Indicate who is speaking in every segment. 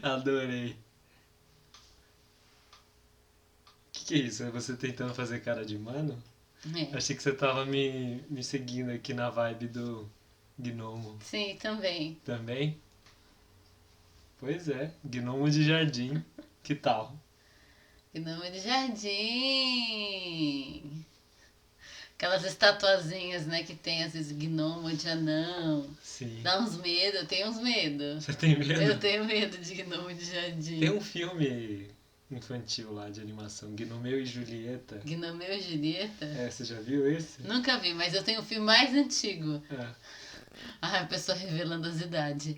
Speaker 1: Adorei. Que é isso? É você tentando fazer cara de mano?
Speaker 2: É.
Speaker 1: Achei que você tava me seguindo aqui na vibe do gnomo.
Speaker 2: Sim, também.
Speaker 1: Também? Pois é, gnomo de jardim. Que tal?
Speaker 2: Gnomo de jardim. Aquelas estatuazinhas, né, que tem às vezes gnomo de anão.
Speaker 1: Sim.
Speaker 2: Dá uns medo, eu tenho uns medo.
Speaker 1: Você tem
Speaker 2: Eu
Speaker 1: medo?
Speaker 2: tenho medo de gnomo de
Speaker 1: Tem
Speaker 2: jardim.
Speaker 1: um filme infantil lá de animação, Gnomeu e Julieta.
Speaker 2: Gnomeu e Julieta?
Speaker 1: É, você já viu esse?
Speaker 2: Nunca vi, mas eu tenho o filme mais antigo.
Speaker 1: É.
Speaker 2: Ah, a pessoa revelando as idades.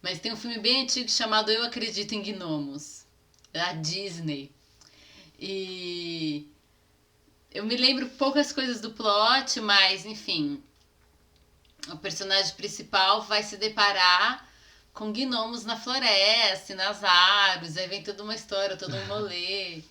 Speaker 2: Mas tem um filme bem antigo chamado Eu Acredito em Gnomos, da Disney. E eu me lembro poucas coisas do plot, mas enfim, o personagem principal vai se deparar com gnomos na floresta, e nas árvores, aí vem toda uma história, todo um rolê.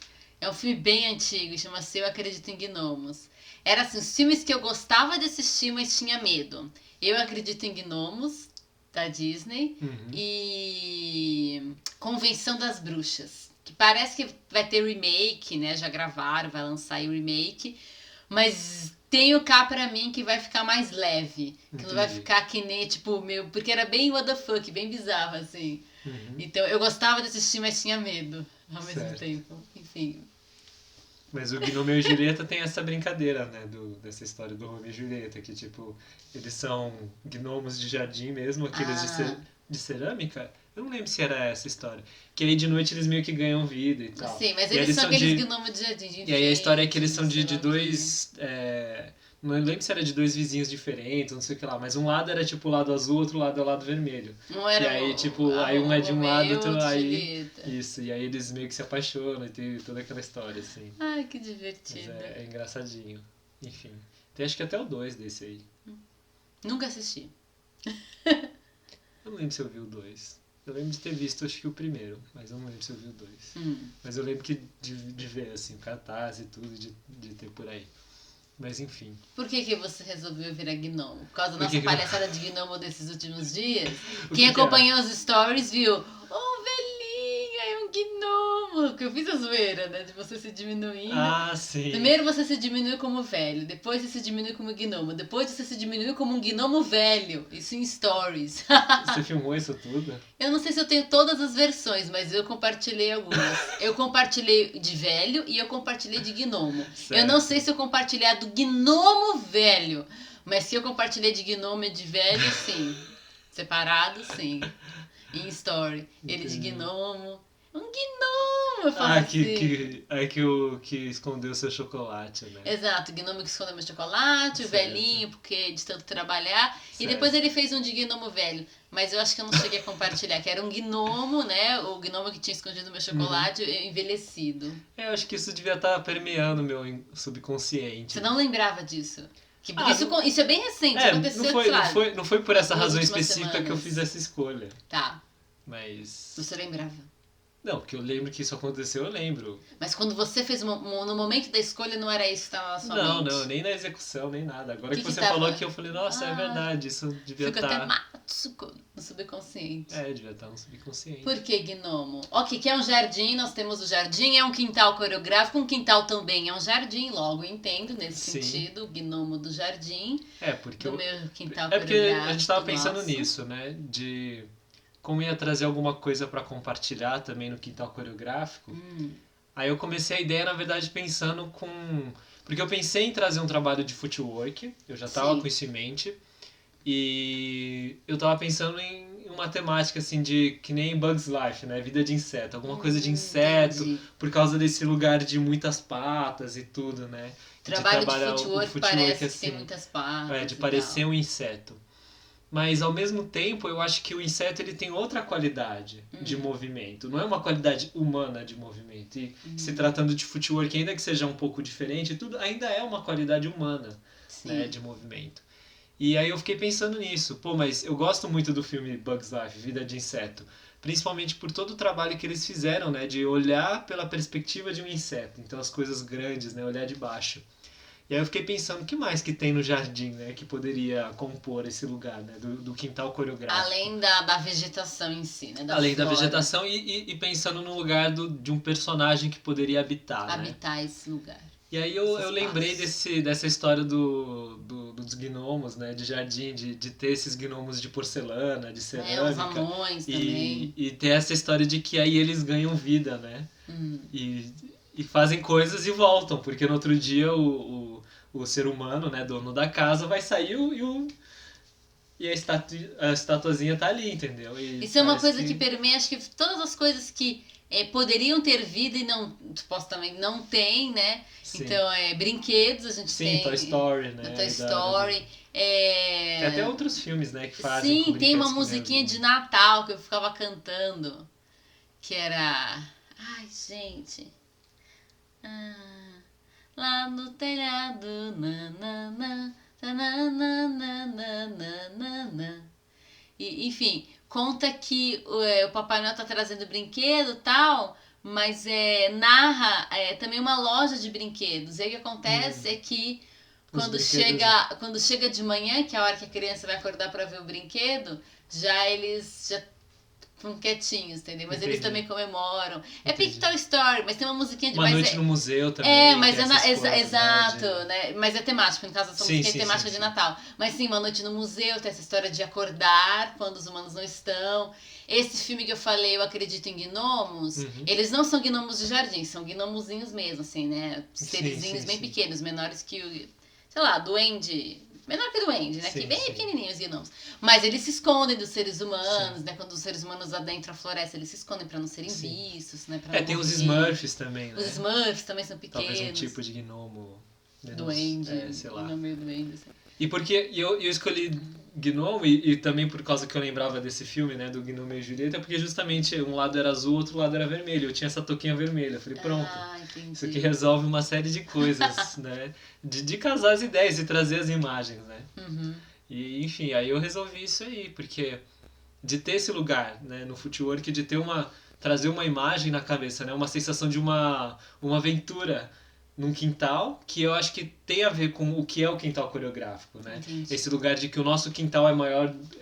Speaker 2: É um filme bem antigo, chama-se Eu Acredito em Gnomos. Era assim, os filmes que eu gostava de assistir, mas tinha medo. Eu Acredito em Gnomos, da Disney,
Speaker 1: Uhum.
Speaker 2: e Convenção das Bruxas, que parece que vai ter remake, né? Já gravaram, vai lançar aí o remake, mas tenho cá pra mim que vai ficar mais leve, que não vai
Speaker 1: Entendi.
Speaker 2: ficar que nem, tipo, meu, porque era bem what the fuck, bem bizarro, assim.
Speaker 1: Uhum.
Speaker 2: Então eu gostava de assistir, mas tinha medo ao mesmo
Speaker 1: Certo.
Speaker 2: tempo. Enfim.
Speaker 1: Mas o Gnomeo e Julieta tem essa brincadeira, né, dessa história do Romeo e Julieta, que, tipo, eles são gnomos de jardim mesmo, aqueles
Speaker 2: Ah,
Speaker 1: de cerâmica. Eu não lembro se era essa história. Que aí de noite eles meio que ganham vida e tal.
Speaker 2: sim, mas
Speaker 1: E aí
Speaker 2: eles
Speaker 1: eles
Speaker 2: são
Speaker 1: são
Speaker 2: aqueles
Speaker 1: de...
Speaker 2: gnomos de jardim de
Speaker 1: E aí a história é que
Speaker 2: enfeite,
Speaker 1: eles
Speaker 2: de
Speaker 1: são
Speaker 2: sei
Speaker 1: de
Speaker 2: lá o quê.
Speaker 1: dois... Não lembro se era de dois vizinhos diferentes, não sei o que lá. Mas um lado era tipo o lado azul, outro lado é o lado vermelho.
Speaker 2: Um
Speaker 1: E
Speaker 2: era
Speaker 1: aí, tipo, aí um
Speaker 2: o
Speaker 1: é de um lado,
Speaker 2: Romeu,
Speaker 1: outro
Speaker 2: outro
Speaker 1: aí...
Speaker 2: Julieta.
Speaker 1: Isso, e aí eles meio que se apaixonam e tem toda aquela história, assim.
Speaker 2: Ai, que
Speaker 1: Mas
Speaker 2: divertido.
Speaker 1: é engraçadinho. Enfim. Tem acho que até o 2 desse aí.
Speaker 2: Nunca assisti.
Speaker 1: Eu não lembro se eu vi o 2. Eu lembro de ter visto acho que o primeiro, mas eu não lembro se eu vi o 2.
Speaker 2: Hum.
Speaker 1: Mas eu lembro que de ver assim, o cartaz e tudo, de ter por aí. Mas enfim.
Speaker 2: Por que você resolveu virar gnomo? Por causa da
Speaker 1: Por
Speaker 2: nossa
Speaker 1: que que eu...
Speaker 2: palhaçada de gnomo desses últimos dias?
Speaker 1: O
Speaker 2: Quem
Speaker 1: que era?
Speaker 2: acompanhou os stories viu. Oh, velhinha, é um gnomo. Que eu fiz a zoeira, né? De você se diminuindo.
Speaker 1: Ah, sim.
Speaker 2: Primeiro você se diminui como velho, depois você se diminui como gnomo, depois você se diminui como um gnomo velho. Isso em stories.
Speaker 1: Você filmou isso tudo?
Speaker 2: Eu não sei se eu tenho todas as versões, mas eu compartilhei algumas. Eu compartilhei de velho e eu compartilhei de gnomo. Eu não
Speaker 1: Certo.
Speaker 2: sei se eu compartilhei a do gnomo velho, mas se eu compartilhei de gnomo e de velho, sim. Separado, sim. Em story. Ele de
Speaker 1: Entendi.
Speaker 2: gnomo. Um gnomo, eu falo
Speaker 1: Ah,
Speaker 2: assim.
Speaker 1: que escondeu seu chocolate, né?
Speaker 2: Exato, o gnomo que escondeu meu chocolate, o
Speaker 1: Certo.
Speaker 2: velhinho, porque de tanto trabalhar. E depois
Speaker 1: Certo.
Speaker 2: ele fez um de gnomo velho. Mas eu acho que eu não cheguei a compartilhar, que era um gnomo, né? O gnomo que tinha escondido meu
Speaker 1: Uhum.
Speaker 2: chocolate envelhecido.
Speaker 1: Eu acho que isso devia estar permeando o meu subconsciente.
Speaker 2: Você não lembrava disso? Que
Speaker 1: Ah,
Speaker 2: isso é bem recente,
Speaker 1: não
Speaker 2: aconteceu,
Speaker 1: foi,
Speaker 2: sei lá,
Speaker 1: não foi por
Speaker 2: nas
Speaker 1: essa
Speaker 2: duas
Speaker 1: razão
Speaker 2: últimas
Speaker 1: específica que eu fiz
Speaker 2: semanas.
Speaker 1: essa escolha.
Speaker 2: Tá,
Speaker 1: Mas.
Speaker 2: você lembrava.
Speaker 1: Não, porque eu lembro que isso aconteceu, eu lembro.
Speaker 2: Mas quando você fez no momento da escolha, não era isso que estava na sua
Speaker 1: Não, não,
Speaker 2: mente.
Speaker 1: nem na execução, nem nada.
Speaker 2: O
Speaker 1: Agora
Speaker 2: que
Speaker 1: que
Speaker 2: que
Speaker 1: você falou
Speaker 2: tava?
Speaker 1: aqui, eu falei, nossa, é
Speaker 2: Ah,
Speaker 1: verdade, isso devia
Speaker 2: fica até
Speaker 1: estar.
Speaker 2: Matsuko no subconsciente.
Speaker 1: Devia estar no subconsciente.
Speaker 2: Por que gnomo? Ok, que é um jardim, nós temos o jardim, é um quintal coreográfico, um quintal também é um jardim, logo entendo nesse
Speaker 1: Sim.
Speaker 2: sentido, o gnomo do jardim,
Speaker 1: Porque
Speaker 2: do meu quintal
Speaker 1: É porque a gente
Speaker 2: coreográfico
Speaker 1: tava
Speaker 2: do
Speaker 1: pensando
Speaker 2: nosso.
Speaker 1: nisso, né? De como ia trazer alguma coisa pra compartilhar também no quintal coreográfico. Aí eu comecei a ideia, na verdade, pensando com. Porque eu pensei em trazer um trabalho de footwork, eu já tava com
Speaker 2: Sim,
Speaker 1: isso em mente. E eu tava pensando em uma temática assim de que nem Bugs Life, né? Vida de inseto, alguma coisa de inseto,
Speaker 2: entendi.
Speaker 1: por causa desse lugar de muitas patas e tudo, né? De
Speaker 2: Trabalho de
Speaker 1: trabalhar o
Speaker 2: footwork
Speaker 1: footwork
Speaker 2: parece que tem
Speaker 1: assim,
Speaker 2: muitas
Speaker 1: de
Speaker 2: patas e
Speaker 1: parecer
Speaker 2: tal.
Speaker 1: um inseto. Mas ao mesmo tempo, eu acho que o inseto ele tem outra qualidade de movimento. Não é uma qualidade humana de movimento. E se tratando de footwork, ainda que seja um pouco diferente, tudo ainda é uma qualidade humana, né,
Speaker 2: Sim.
Speaker 1: de movimento. E aí eu fiquei pensando nisso. Pô, mas eu gosto muito do filme Bugs Life, Vida de Inseto. Principalmente por todo o trabalho que eles fizeram, né? De olhar pela perspectiva de um inseto. Então as coisas grandes, né? Olhar de baixo. E aí eu fiquei pensando, o que mais que tem no jardim, né? Que poderia compor esse lugar, né? Do quintal coreográfico.
Speaker 2: Além da vegetação em si, né? Da
Speaker 1: Além da
Speaker 2: flora.
Speaker 1: vegetação e pensando no lugar de um personagem que poderia habitar, né?
Speaker 2: Habitar esse lugar,
Speaker 1: E aí
Speaker 2: esse
Speaker 1: eu lembrei
Speaker 2: espaço.
Speaker 1: dessa história dos gnomos, né? De jardim, de ter esses gnomos de porcelana, de
Speaker 2: Né? Os
Speaker 1: cerâmica.
Speaker 2: anões também.
Speaker 1: E ter essa história de que aí eles ganham vida, né? E, e fazem coisas e voltam, porque no outro dia o ser humano, né, dono da casa, vai sair e a estatuazinha tá ali, entendeu? E
Speaker 2: Isso é uma
Speaker 1: parece
Speaker 2: coisa que permeia, acho que todas as coisas que poderiam ter vida e não, supostamente não tem, né?
Speaker 1: Sim.
Speaker 2: Então, brinquedos a gente
Speaker 1: Sim,
Speaker 2: tem
Speaker 1: Toy Story, né?
Speaker 2: no Toy
Speaker 1: Da-
Speaker 2: Story.
Speaker 1: Tem até outros filmes, né, que fazem com
Speaker 2: Sim, tem uma
Speaker 1: brinquedos que nem
Speaker 2: musiquinha
Speaker 1: os-
Speaker 2: de Natal que eu ficava cantando, que era... Ai, gente... Ah, lá no telhado, nanana, tananana. E, enfim, conta que o Papai Noel tá trazendo brinquedo e tal, mas narra também uma loja de brinquedos. E aí o que acontece é que
Speaker 1: Os
Speaker 2: quando
Speaker 1: brinquedos-
Speaker 2: quando chega de manhã, que é a hora que a criança vai acordar para ver o brinquedo, já eles já ficam quietinhos, entendeu? Mas eles
Speaker 1: Entendi.
Speaker 2: também comemoram. É
Speaker 1: Entendi.
Speaker 2: Pick Toy Story, mas tem uma musiquinha de
Speaker 1: Uma
Speaker 2: mais.
Speaker 1: noite no museu também.
Speaker 2: Mas
Speaker 1: tem essas coisas,
Speaker 2: exato,
Speaker 1: né,
Speaker 2: né? Mas é temático, no caso essa
Speaker 1: Sim,
Speaker 2: música é
Speaker 1: sim,
Speaker 2: temática
Speaker 1: sim,
Speaker 2: de
Speaker 1: sim.
Speaker 2: Natal. Mas sim, uma noite no museu, tem essa história de acordar quando os humanos não estão. Esse filme que eu falei, Eu Acredito em Gnomos,
Speaker 1: Uhum.
Speaker 2: eles não são gnomos de jardim, são gnomozinhos mesmo, assim, né?
Speaker 1: Sim,
Speaker 2: Serizinhos
Speaker 1: sim,
Speaker 2: bem
Speaker 1: sim.
Speaker 2: pequenos, menores que o, sei lá, duende. Menor que o duende, né?
Speaker 1: Sim,
Speaker 2: Que bem
Speaker 1: sim.
Speaker 2: pequenininhos os gnomos. Mas eles se escondem dos seres humanos, né? Quando os seres humanos adentram a floresta, eles se escondem pra não serem
Speaker 1: Sim.
Speaker 2: vistos, né? Pra não
Speaker 1: Tem os
Speaker 2: morrer.
Speaker 1: Smurfs também, né?
Speaker 2: Os Smurfs também são pequenos.
Speaker 1: Talvez um tipo de gnomo menos...
Speaker 2: Duende,
Speaker 1: sei lá.
Speaker 2: não meio duende. Assim.
Speaker 1: E porque eu escolhi Gnomo, e também por causa que eu lembrava desse filme, né, do Gnomo e Julieta, porque justamente um lado era azul, outro lado era vermelho. Eu tinha essa touquinha vermelha. Eu falei, pronto,
Speaker 2: Entendi.
Speaker 1: isso aqui resolve uma série de coisas, né? De casar as ideias e trazer as imagens, né?
Speaker 2: Uhum.
Speaker 1: E, enfim, aí eu resolvi isso aí, porque de ter esse lugar, né, no footwork, de ter trazer uma imagem na cabeça, né, uma sensação de uma aventura num quintal, que eu acho que tem a ver com o que é o quintal coreográfico, né?
Speaker 2: Entendi.
Speaker 1: Esse lugar de que o nosso quintal é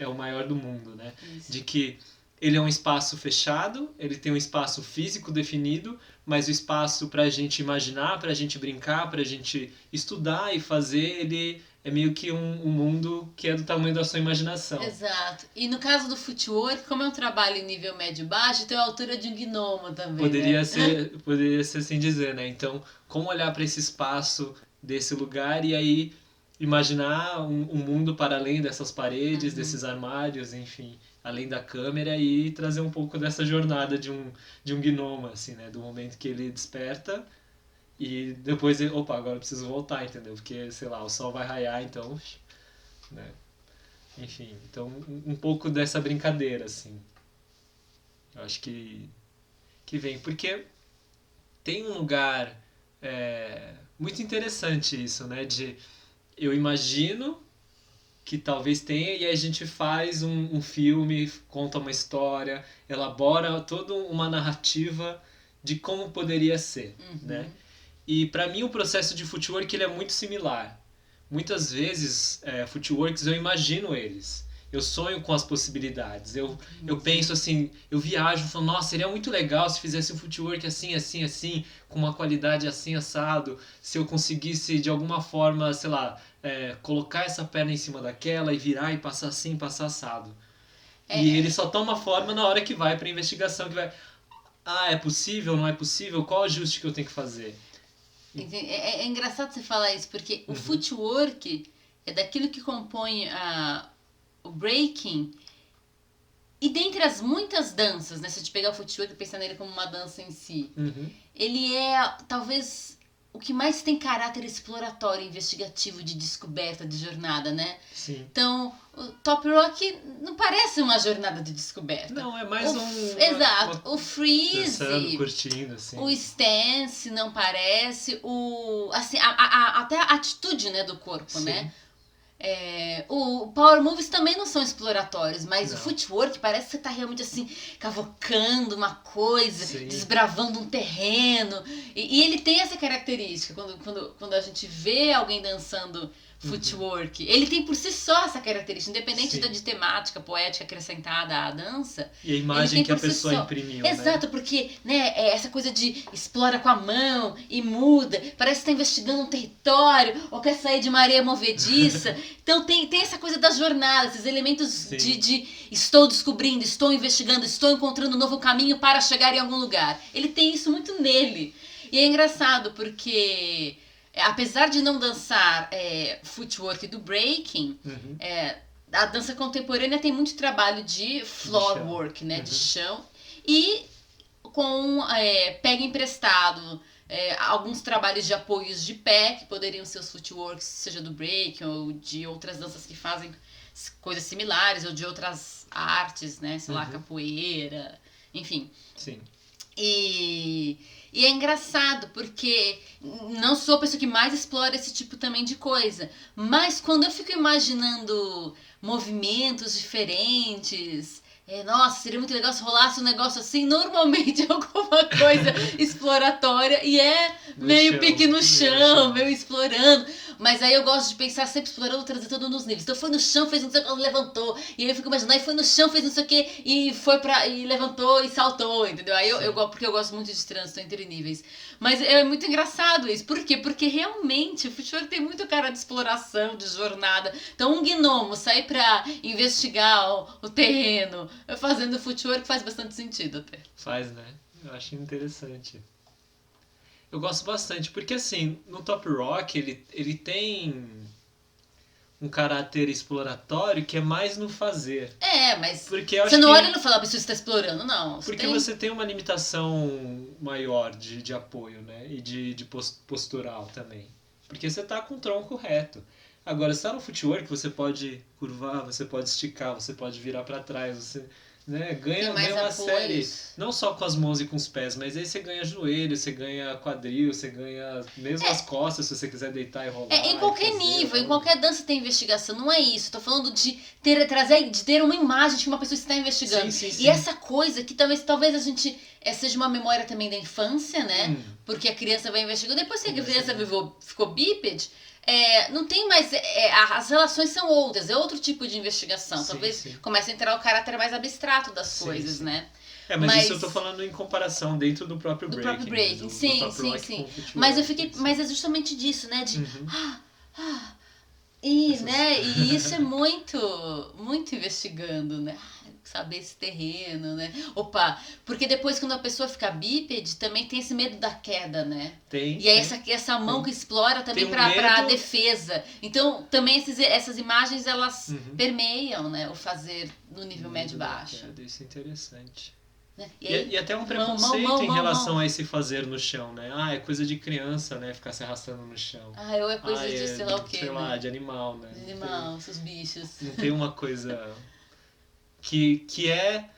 Speaker 1: o maior do mundo, né?
Speaker 2: Isso.
Speaker 1: De que ele é um espaço fechado, ele tem um espaço físico definido, mas o espaço para a gente imaginar, para a gente brincar, para a gente estudar e fazer, ele é meio que um mundo que é do tamanho da sua imaginação.
Speaker 2: Exato. E no caso do footwork, como é um trabalho em nível médio e baixo, tem a altura de um gnomo também,
Speaker 1: Poderia
Speaker 2: né?
Speaker 1: ser assim dizer, né? Então, como olhar para esse espaço desse lugar e aí imaginar um mundo para além dessas paredes, desses armários, enfim, além da câmera e trazer um pouco dessa jornada de um gnomo, assim, né? Do momento que ele desperta e depois, opa, agora eu preciso voltar, entendeu? Porque, sei lá, o sol vai raiar, então, né? Enfim, então um pouco dessa brincadeira, assim. Eu acho que vem, porque tem um lugar muito interessante isso, né? De eu imagino que talvez tenha e aí a gente faz um filme, conta uma história, elabora toda uma narrativa de como poderia ser, né? E para mim o processo de footwork ele é muito similar. Muitas vezes, footworks eu imagino eles. Eu sonho com as possibilidades. Eu penso assim, eu viajo, falo, nossa, seria muito legal se fizesse um footwork assim, assim, assim, com uma qualidade assim, assado. Se eu conseguisse, de alguma forma, sei lá, colocar essa perna em cima daquela e virar e passar assim, passar assado. E ele só toma forma na hora que vai para a investigação, que vai... Ah, é possível, não é possível? Qual ajuste que eu tenho que fazer?
Speaker 2: É engraçado você falar isso, porque o footwork é daquilo que compõe o breaking. E dentre as muitas danças, né? Se a gente pegar o footwork e pensar nele como uma dança em si, ele é talvez o que mais tem caráter exploratório, investigativo, de descoberta, de jornada, né?
Speaker 1: Sim.
Speaker 2: Então, o Top Rock não parece uma jornada de descoberta.
Speaker 1: Não, é mais
Speaker 2: Exato. O Freeze,
Speaker 1: dançando, curtindo, assim.
Speaker 2: o stance não parece, assim, até a atitude, né, do corpo,
Speaker 1: Sim.
Speaker 2: né? O Power Moves também não são exploratórios, mas
Speaker 1: Não.
Speaker 2: o footwork parece que você tá realmente assim, cavocando uma coisa,
Speaker 1: Sim.
Speaker 2: desbravando um terreno. E ele tem essa característica, quando a gente vê alguém dançando footwork, ele tem por si só essa característica, independente de temática, poética acrescentada à dança.
Speaker 1: E a imagem que a pessoa imprimiu,
Speaker 2: Exato,
Speaker 1: né?
Speaker 2: porque essa coisa de explora com a mão e muda, parece que está investigando um território ou quer sair de uma areia movediça. Então tem essa coisa da jornada, esses elementos de estou descobrindo, estou investigando, estou encontrando um novo caminho para chegar em algum lugar. Ele tem isso muito nele. E é engraçado porque... apesar de não dançar footwork do breaking, a dança contemporânea tem muito trabalho de floor
Speaker 1: chão.
Speaker 2: work, né? De
Speaker 1: Uhum.
Speaker 2: chão. E pega emprestado alguns trabalhos de apoios de pé, que poderiam ser os footworks, seja do break ou de outras danças que fazem coisas similares, ou de outras artes, né? Sei lá,
Speaker 1: Uhum.
Speaker 2: capoeira, enfim.
Speaker 1: Sim.
Speaker 2: E é engraçado, porque não sou a pessoa que mais explora esse tipo também de coisa. Mas quando eu fico imaginando movimentos diferentes, nossa, seria muito legal se rolasse um negócio assim, normalmente é alguma coisa exploratória e meio pique no chão, meio explorando. Mas aí eu gosto de pensar sempre explorando, transitando nos níveis. Então foi no chão, fez não sei o que, levantou. E aí eu fico imaginando, aí foi no chão, fez não sei o que, e levantou e saltou, entendeu? Aí porque eu gosto muito de trânsito entre níveis. Mas é muito engraçado isso. Por quê? Porque realmente o footwork tem muito cara de exploração, de jornada. Então um gnomo sair pra investigar o terreno fazendo footwork faz bastante sentido até.
Speaker 1: Faz, né? Eu acho interessante. Eu gosto bastante, porque assim, no Top Rock ele tem um caráter exploratório que é mais no fazer.
Speaker 2: Mas
Speaker 1: porque eu
Speaker 2: você
Speaker 1: acho
Speaker 2: não
Speaker 1: que
Speaker 2: olha e não fala, você está explorando, não.
Speaker 1: porque você tem uma limitação maior de apoio, né? E de postural também. Porque você tá com o tronco reto. Agora, se tá no footwork, você pode curvar, você pode esticar, você pode virar para trás, você, né, ganha uma série, não só com as mãos e com os pés, mas aí você ganha joelho, você ganha quadril, você ganha mesmo as costas, se você quiser deitar e rolar.
Speaker 2: Em qualquer nível, em qualquer dança tem investigação, não é isso. Tô falando de ter uma imagem de que uma pessoa está investigando.
Speaker 1: Sim.
Speaker 2: E essa coisa que talvez a gente seja uma memória também da infância, né? Porque a criança vai investigando. Depois que a criança ficou bípede, não tem mais. As relações são outras, é outro tipo de investigação. Talvez comece a entrar o caráter mais abstrato das coisas, né?
Speaker 1: Mas isso eu tô falando em comparação dentro do próprio breaking.
Speaker 2: Do próprio breaking,
Speaker 1: né?
Speaker 2: sim. Mas é justamente disso, né? De. E isso é muito, muito investigando, né? Saber esse terreno, né? Porque depois quando a pessoa fica bípede, também tem esse medo da queda, né? E aí essa mão que explora também pra defesa. Então, também essas imagens, elas permeiam, né? O fazer no nível médio e baixo.
Speaker 1: Isso é interessante.
Speaker 2: Né?
Speaker 1: E até um preconceito em relação a esse fazer no chão, né? É coisa de criança, né? Ficar se arrastando no chão.
Speaker 2: Ou é coisa de sei lá o quê,
Speaker 1: sei lá, de animal, né?
Speaker 2: De animal, seus bichos.
Speaker 1: Não tem uma coisa que é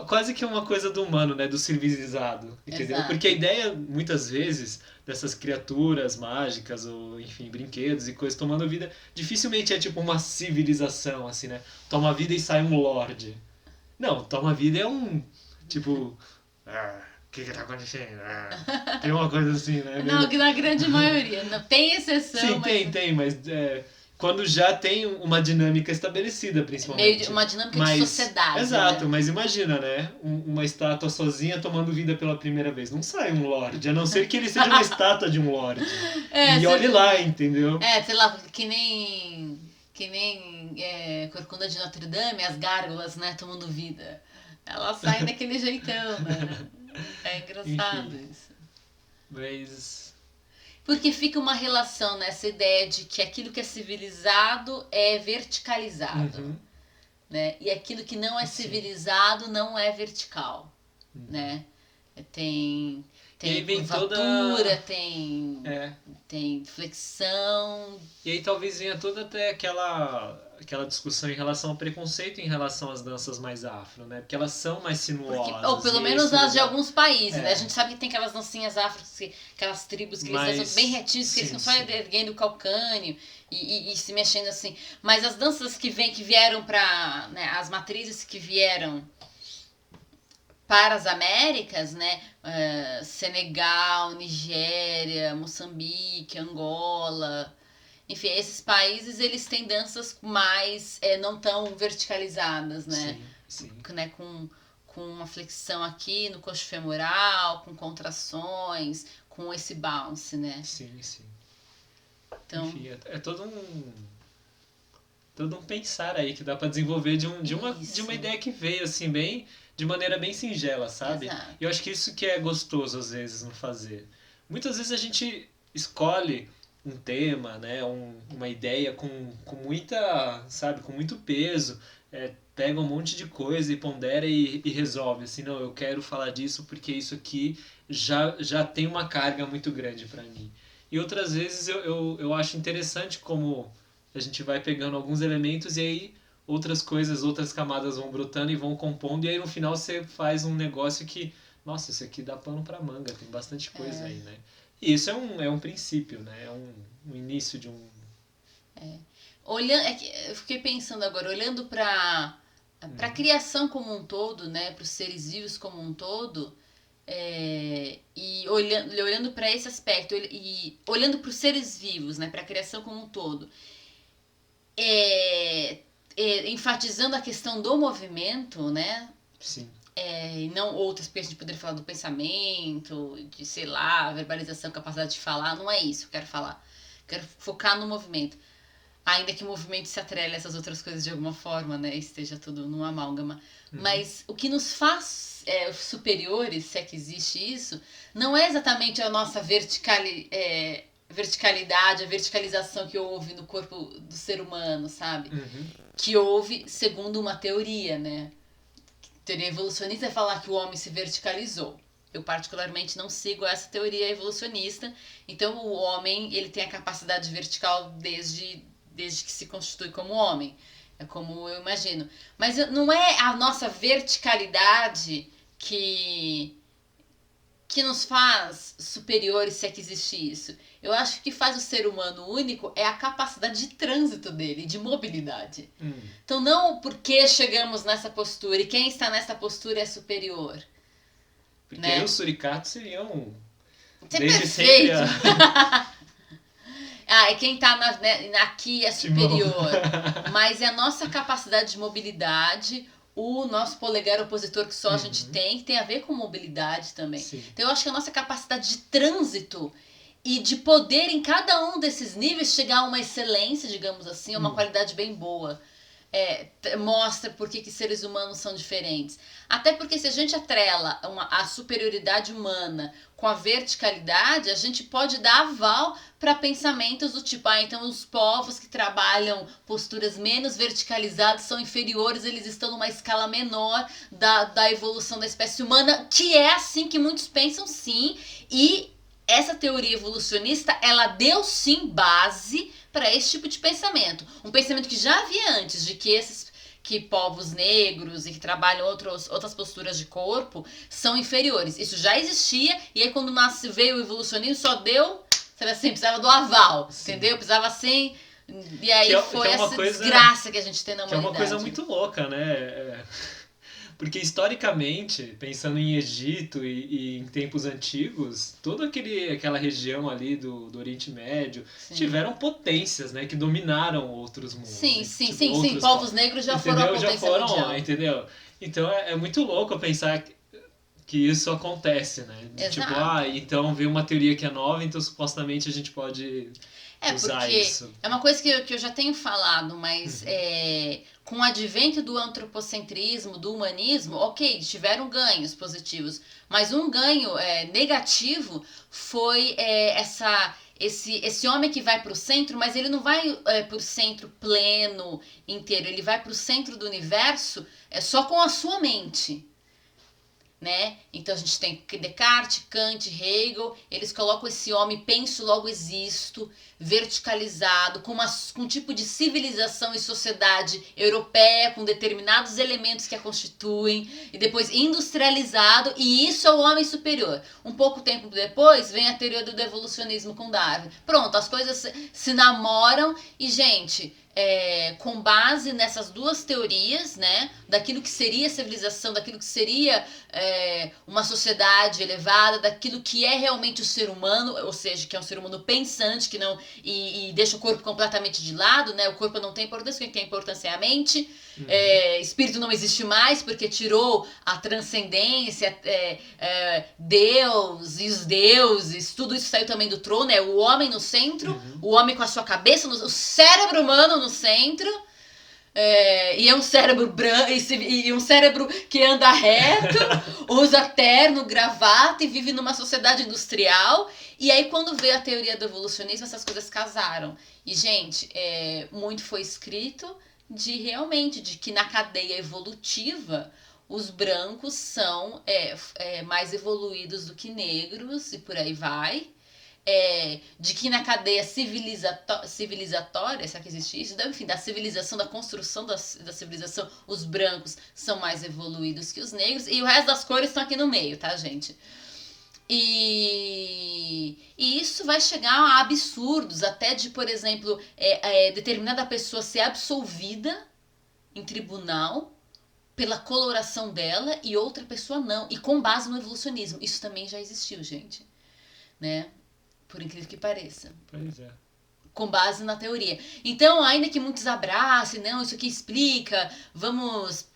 Speaker 1: quase que uma coisa do humano, né? Do civilizado, entendeu?
Speaker 2: Exato.
Speaker 1: Porque a ideia, muitas vezes, dessas criaturas mágicas ou, enfim, brinquedos e coisas tomando vida, dificilmente é tipo uma civilização, assim, né? Toma vida e sai um lorde. Não, toma vida é um... Tipo, o que tá acontecendo? Tem uma coisa assim, né?
Speaker 2: Não, que na grande maioria. Não tem exceção.
Speaker 1: Sim, tem, mas quando já tem uma dinâmica estabelecida, principalmente.
Speaker 2: Uma dinâmica de sociedade.
Speaker 1: Exato,
Speaker 2: né?
Speaker 1: Mas imagina, né? Uma estátua sozinha tomando vida pela primeira vez. Não sai um lorde, a não ser que ele seja uma estátua de um lorde. E olhe lá, entendeu?
Speaker 2: Sei lá, que nem Corcunda de Notre Dame, as gárgulas, né, tomando vida. Ela sai daquele jeitão, né? É engraçado isso.
Speaker 1: Mas...
Speaker 2: Porque fica uma relação nessa ideia de que aquilo que é civilizado é verticalizado. Né? E aquilo que não é civilizado não é vertical. Né? Tem curvatura, tem flexão.
Speaker 1: E aí talvez venha toda até aquela discussão em relação ao preconceito em relação às danças mais afro, né? Porque elas são mais sinuosas.
Speaker 2: Ou pelo menos as de alguns países, né? A gente sabe que tem aquelas dancinhas afro, aquelas tribos que eles dançam bem retinhos, que eles estão só erguendo o calcâneo e se mexendo assim. Mas as danças que vieram para, né, as matrizes que vieram para as Américas, né? Senegal, Nigéria, Moçambique, Angola, enfim, esses países eles têm danças mais não tão verticalizadas, né?
Speaker 1: Sim.
Speaker 2: Né? Com uma flexão aqui no coxo femoral, com contrações, com esse bounce, né?
Speaker 1: Sim.
Speaker 2: Então,
Speaker 1: enfim, é todo um pensar aí que dá para desenvolver de uma ideia que veio assim bem de maneira bem singela, sabe?
Speaker 2: Exato.
Speaker 1: E eu acho que isso que é gostoso às vezes no fazer. Muitas vezes a gente escolhe um tema, né, uma ideia com muita, sabe, com muito peso, pega um monte de coisa e pondera e resolve, assim, não, eu quero falar disso porque isso aqui já tem uma carga muito grande para mim. E outras vezes eu acho interessante como a gente vai pegando alguns elementos e aí outras coisas, outras camadas vão brotando e vão compondo, e aí no final você faz um negócio que, nossa, isso aqui dá pano pra manga, tem bastante coisa aí, né? E isso é um princípio, né? É um início de um...
Speaker 2: Olhando, eu fiquei pensando agora, olhando para a criação como um todo, né, para os seres vivos como um todo, e olhando para esse aspecto e olhando para os seres vivos, né, para a criação como um todo, enfatizando a questão do movimento, né?
Speaker 1: Sim.
Speaker 2: E não outras, porque a gente poderia falar do pensamento, de, sei lá, verbalização, capacidade de falar, não é isso que eu quero falar. Quero focar no movimento. Ainda que o movimento se atrele a essas outras coisas de alguma forma, né? Esteja tudo num amálgama. Mas o que nos faz superiores, se é que existe isso, não é exatamente a nossa verticalidade, a verticalização que houve no corpo do ser humano, sabe? Que houve segundo uma teoria, né? Teoria evolucionista é falar que o homem se verticalizou. Eu particularmente não sigo essa teoria evolucionista. Então o homem ele tem a capacidade vertical desde que se constitui como homem. É como eu imagino. Mas não é a nossa verticalidade que nos faz superiores, se é que existe isso. Eu acho que o que faz o ser humano único é a capacidade de trânsito dele, de mobilidade. Então não porque chegamos nessa postura e quem está nessa postura é superior.
Speaker 1: Porque
Speaker 2: né?
Speaker 1: aí os suricatos seriam...
Speaker 2: Você é
Speaker 1: desde
Speaker 2: perfeito!
Speaker 1: sempre
Speaker 2: E quem está aqui é superior. Mas é a nossa capacidade de mobilidade, o nosso polegar opositor que só a gente tem, que tem a ver com mobilidade também.
Speaker 1: Sim.
Speaker 2: Então eu acho que a nossa capacidade de trânsito e de poder em cada um desses níveis chegar a uma excelência, digamos assim, a uma qualidade bem boa. Mostra por que seres humanos são diferentes. Até porque se a gente atrela a superioridade humana com a verticalidade, a gente pode dar aval para pensamentos do tipo, então os povos que trabalham posturas menos verticalizadas são inferiores, eles estão numa escala menor da evolução da espécie humana, que é assim que muitos pensam, sim, e essa teoria evolucionista, ela deu sim base para esse tipo de pensamento. Um pensamento que já havia antes, de que povos negros e que trabalham outras posturas de corpo são inferiores. Isso já existia, e aí quando veio o evolucionismo, só deu, sabe assim, precisava do aval, sim. Entendeu? Precisava assim, e aí foi essa desgraça que a gente tem na humanidade.
Speaker 1: Que é uma coisa muito louca, né? Porque historicamente, pensando em Egito e em tempos antigos, toda aquela região ali do Oriente Médio, sim. tiveram potências, né, que dominaram outros mundos.
Speaker 2: Sim, sim. Povos negros já foram a potência mundial.
Speaker 1: Entendeu? Então é muito louco pensar que isso acontece, né?
Speaker 2: Exato.
Speaker 1: Tipo, então veio uma teoria que é nova, então supostamente a gente pode usar isso.
Speaker 2: É uma coisa que eu já tenho falado, mas com o advento do antropocentrismo, do humanismo, ok, tiveram ganhos positivos, mas um ganho negativo foi esse homem que vai para o centro, mas ele não vai para o centro pleno inteiro, ele vai para o centro do universo só com a sua mente. Né? Então a gente tem Descartes, Kant, Hegel, eles colocam esse homem penso logo existo, verticalizado, com um tipo de civilização e sociedade europeia, com determinados elementos que a constituem, e depois industrializado, e isso é o homem superior. Um pouco tempo depois vem a teoria do evolucionismo com Darwin. Pronto, as coisas se namoram e, gente... com base nessas duas teorias, né, daquilo que seria civilização, daquilo que seria uma sociedade elevada, daquilo que é realmente o ser humano, ou seja, que é um ser humano pensante, que não e deixa o corpo completamente de lado, né, o corpo não tem importância, quem tem importância é a mente, espírito não existe mais porque tirou a transcendência, Deus e os deuses, tudo isso saiu também do trono, o homem no centro, o homem com a sua cabeça, o cérebro humano no centro, E é um cérebro branco e um cérebro que anda reto, usa terno, gravata e vive numa sociedade industrial. E aí, quando veio a teoria do evolucionismo, essas coisas casaram. E, gente, muito foi escrito de que na cadeia evolutiva os brancos são mais evoluídos do que negros e por aí vai. De que na cadeia civilizatória, será que existe isso? Enfim, da civilização, da construção da civilização, os brancos são mais evoluídos que os negros, e o resto das cores estão aqui no meio, tá, gente? E isso vai chegar a absurdos, até de, por exemplo, determinada pessoa ser absolvida em tribunal pela coloração dela e outra pessoa não, e com base no evolucionismo. Isso também já existiu, gente, né? Por incrível que pareça.
Speaker 1: Pois é.
Speaker 2: Com base na teoria. Então, ainda que muitos abracem, não, isso aqui explica, vamos...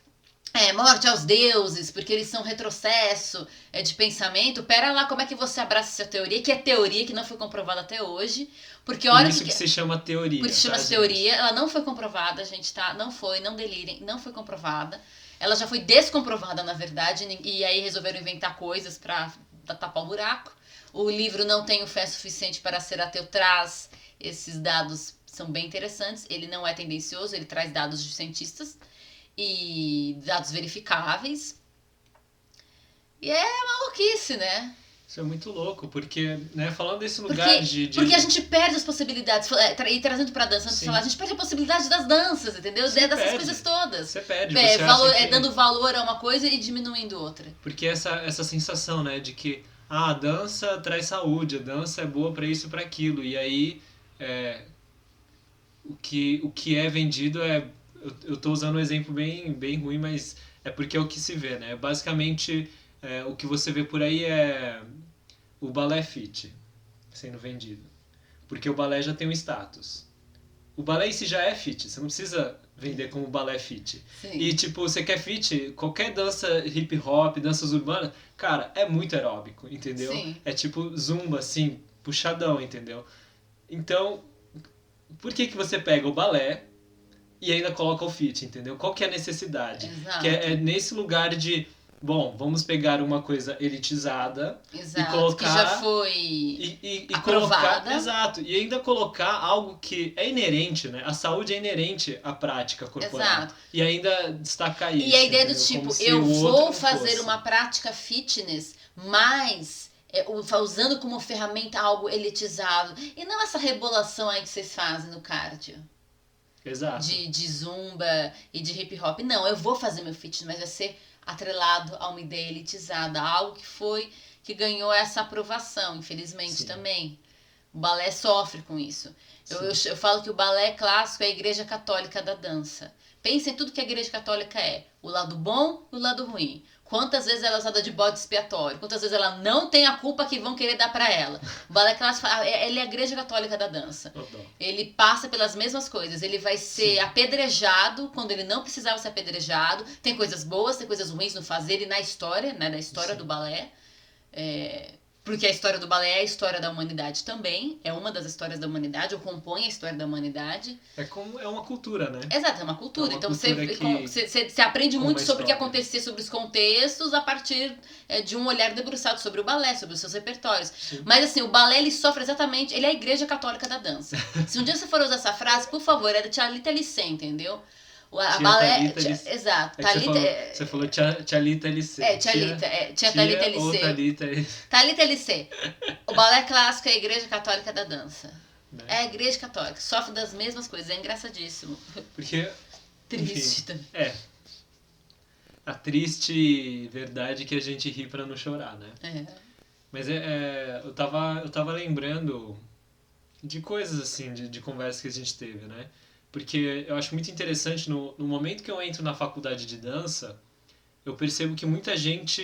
Speaker 2: morte aos deuses, porque eles são retrocesso de pensamento. Pera lá, como é que você abraça essa teoria, que é teoria, que não foi comprovada até hoje. Porque olha
Speaker 1: Por isso que se chama teoria.
Speaker 2: Por isso se chama teoria. Ela não foi comprovada, gente, tá? Não foi, não delirem, não foi comprovada. Ela já foi descomprovada, na verdade, e aí resolveram inventar coisas pra tapar o buraco. O livro Não Tenho Fé Suficiente para Ser Ateu traz esses dados, são bem interessantes. Ele não é tendencioso, ele traz dados de cientistas e dados verificáveis. E é maluquice, né?
Speaker 1: Isso é muito louco, porque, né, falando desse lugar
Speaker 2: Porque a gente perde as possibilidades, e trazendo pra dança, antes de falar, a gente perde a possibilidade das danças, entendeu? Dessas coisas todas.
Speaker 1: Você perde.
Speaker 2: Dando valor a uma coisa e diminuindo outra.
Speaker 1: Porque essa sensação, né, de que a dança traz saúde, a dança é boa pra isso e pra aquilo, e aí o que é vendido eu tô usando um exemplo bem ruim, mas é porque é o que se vê, né? Basicamente, o que você vê por aí é o balé fit sendo vendido. Porque o balé já tem um status. O balé em si já é fit, você não precisa vender como balé fit.
Speaker 2: Sim.
Speaker 1: E tipo, você quer fit, qualquer dança hip hop, danças urbanas, cara, é muito aeróbico, entendeu?
Speaker 2: Sim.
Speaker 1: É tipo zumba, assim, puxadão, entendeu? Então, por que você pega o balé e ainda coloca o fit, entendeu? Qual que é a necessidade?
Speaker 2: Exato.
Speaker 1: Que é nesse lugar de, bom, vamos pegar uma coisa elitizada e colocar...
Speaker 2: que já foi
Speaker 1: e
Speaker 2: aprovada.
Speaker 1: Colocar, exato. E ainda colocar algo que é inerente, né? A saúde é inerente à prática corporal.
Speaker 2: Exato.
Speaker 1: E ainda destacar isso.
Speaker 2: E a ideia do
Speaker 1: entendeu?
Speaker 2: tipo, eu vou fazer uma prática fitness, mas... usando como ferramenta algo elitizado. E não essa rebolação aí que vocês fazem no cardio.
Speaker 1: Exato.
Speaker 2: De zumba e de hip hop. Não, eu vou fazer meu fitness, mas vai ser atrelado a uma ideia elitizada. Algo que ganhou essa aprovação, infelizmente. Sim. Também. O balé sofre com isso. Eu falo que o balé clássico é a igreja católica da dança. Pensa em tudo que a igreja católica é. O lado bom e o lado ruim. Quantas vezes ela é usada de bode expiatório? Quantas vezes ela não tem a culpa que vão querer dar pra ela? O balé clássico, ele é a igreja católica da dança. Ele passa pelas mesmas coisas. Ele vai ser apedrejado quando ele não precisava ser apedrejado. Tem coisas boas, tem coisas ruins no fazer e na história, né? Da história do balé. Porque a história do balé é a história da humanidade também. É uma das histórias da humanidade, ou compõe a história da humanidade.
Speaker 1: É uma cultura, né?
Speaker 2: Exato, é uma cultura. Então você aprende muito sobre o que acontecia, sobre os contextos, a partir de um olhar debruçado sobre o balé, sobre os seus repertórios. Sim. Mas assim, o balé ele sofre exatamente, ele é a igreja católica da dança. Se um dia você for usar essa frase, por favor, é da Thalita Licê, entendeu? A balé, exato.
Speaker 1: Você falou Thalita Licê.
Speaker 2: Tinha Thalita Licê. Thalita Licê. O balé clássico é a igreja católica da dança. Né? É a igreja católica, sofre das mesmas coisas, é engraçadíssimo.
Speaker 1: Porque...
Speaker 2: Triste também.
Speaker 1: A triste verdade que a gente ri pra não chorar, né? Mas eu tava lembrando de coisas assim, de conversas que a gente teve, né? Porque eu acho muito interessante, no momento que eu entro na faculdade de dança, eu percebo que muita gente...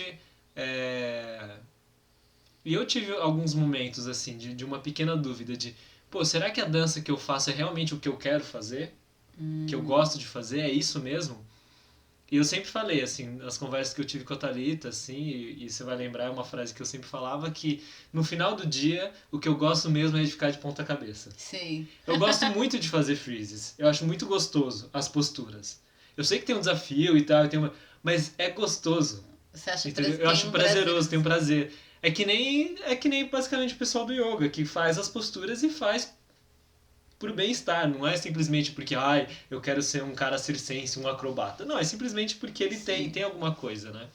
Speaker 1: E eu tive alguns momentos, assim, de uma pequena dúvida de... Pô, será que a dança que eu faço é realmente o que eu quero fazer? Que eu gosto de fazer? É isso mesmo? E eu sempre falei, assim, nas conversas que eu tive com a Thalita, assim, e você vai lembrar, é uma frase que eu sempre falava, que no final do dia, o que eu gosto mesmo é de ficar de ponta cabeça.
Speaker 2: Sim.
Speaker 1: Eu gosto muito de fazer freezes. Eu acho muito gostoso as posturas. Eu sei que tem um desafio e tal, mas é gostoso.
Speaker 2: Você acha
Speaker 1: Entendeu? Eu
Speaker 2: tem
Speaker 1: acho
Speaker 2: um
Speaker 1: prazeroso,
Speaker 2: prazer.
Speaker 1: tem um prazer. É que nem basicamente o pessoal do yoga, que faz as posturas e faz por bem-estar. Não é simplesmente porque, ai, eu quero ser um cara circense, um acrobata. Não, é simplesmente porque ele tem,
Speaker 2: Sim.
Speaker 1: tem alguma coisa, né?